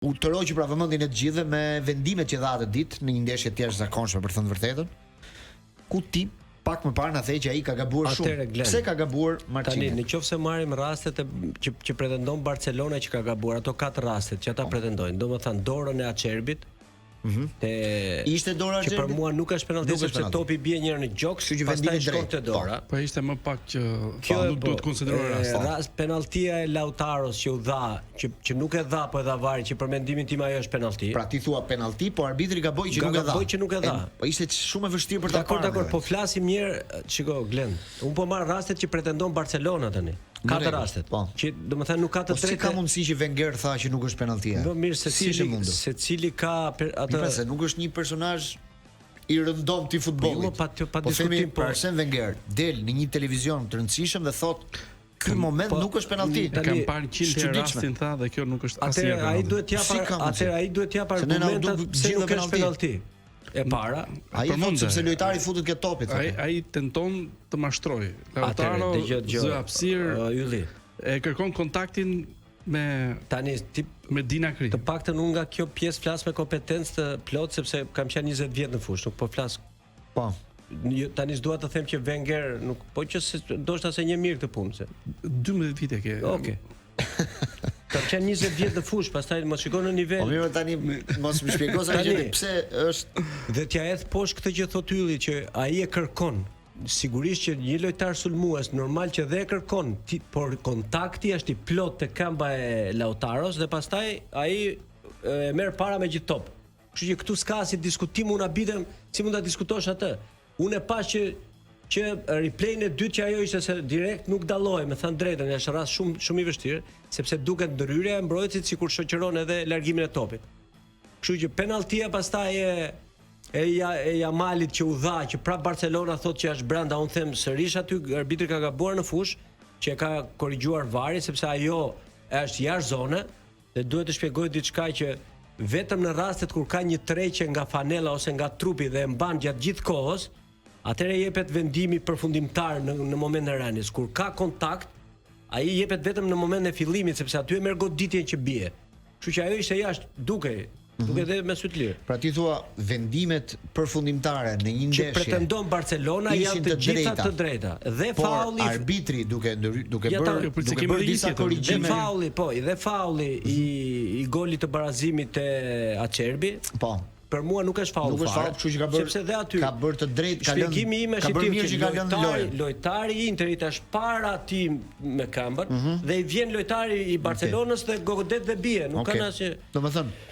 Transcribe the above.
u tërhoqi pra vëmendjen e të gjithëve me vendimet që dha atë ditë në një ndeshje të jashtëzakonshme për thënë vërtetën. Ku ti pak më parë na the që ai ka gabuar shumë. Pse ka gabuar Marçini? Tani, nëse marrim rastet që pretendon Barcelona që ka gabuar, ato 4 rastet që ata pretendojnë, domethënë dorën e Acherbit, ishte dora që për mua nuk është penallti sepse topi bie njëherë në gjok, kështu që vendimi drejt te dora. Po ishte më pak që nuk duhet konsideruar rastin. Rast penalltia e Lautaros që u dha, që nuk e dha, po e dha vari, që për mendimin tim ajo është penallti. Pra ti thua penallti, po arbitri gaboi që nuk e dha. Gaboi që nuk e dha. Po ishte shumë e vështirë për ta parë. Dakor, po flasim mirë, shiko Glen. Un po marr rastet që pretendon Barcelona tani. 4 rastet. Që domethënë nuk ka të drejtë. Si ka mundësi që Wenger tha që nuk është penalltia? Po mirë, secili ka atë. Se nuk është një personazh i rëndom të futbollit. Pa diskutim po. Arsene Wenger del në një televizion të rëndësishëm dhe thotë ky moment nuk është penallti. Kam parë 100 rastin tha dhe kjo nuk është asnjë. Ai duhet t'jap argumentat pse nuk është penallti. E para, ai thotë sepse lojtari futet ke topi. Ai tenton të mashtrojë. Lautaro zë hapësirë, ylli. E kërkon kontaktin me tani me Dinakri. Të paktën unë nga kjo pjesë flas me kompetencë të plot sepse kam qenë 20 vjet në fushë, nuk po flas. Po. Tani s'dua të them që Wenger nuk, po që ndoshta se një mirë këtë punë se 12 vite ke. Okej. Kam qenë 20 vjet në fushë, pastaj mos shikon në nivel. Po mirë tani mos më shpjegoj sa pse është dhe t'ja hedh poshtë këtë që thot Ylli që ai e kërkon. Sigurisht që një lojtar sulmues normal që dhe e kërkon, por kontakti është i plot te këmba e Lautaros dhe pastaj ai e merr para me gjithë top. Kështu që këtu s'ka si diskutim, unë abitem si mund ta diskutosh atë. Unë e pash që replay-n e dytë që ajo ishte se direkt nuk dallohej, me thënë drejtën, është rast shumë i vështirë, sepse duket ndryrja e mbrojtësit sikur shoqëron edhe largimin e topit. Kështu që penalltia pastaj e Jamalit që u dha, që prap Barcelona thotë që është brenda, unë them sërish aty arbitri ka gabuar në fushë, që e ka korrigjuar vari sepse ajo është jashtë zone dhe duhet të shpjegoj diçka që vetëm në rastet kur ka një tërheqje nga fanella ose nga trupi dhe e mban gjatë gjithë kohës, atëherë jepet vendimi përfundimtar në momentin e rënies. Kur ka kontakt, ai jepet vetëm në momentin e fillimit sepse aty e merr goditjen që bie. Kështu që ajo ishte jashtë, duket edhe me sy të lirë. Pra ti thua vendimet përfundimtare në një ndeshje. Që pretendon Barcelona janë të gjitha të drejta. Dhe faulli arbitri duke bërë disa korrigjime. Dhe faulli, dhe faulli i golit të barazimit të Acherbi. Po. Për mua nuk është faul fare, sepse dhe aty ka bërë të drejtë, shpjegimi im është që lojtari i Interit është para ti me këmbën dhe i vjen lojtari i Barcelonës dhe godet dhe bie, nuk kanë asgjë. Domethënë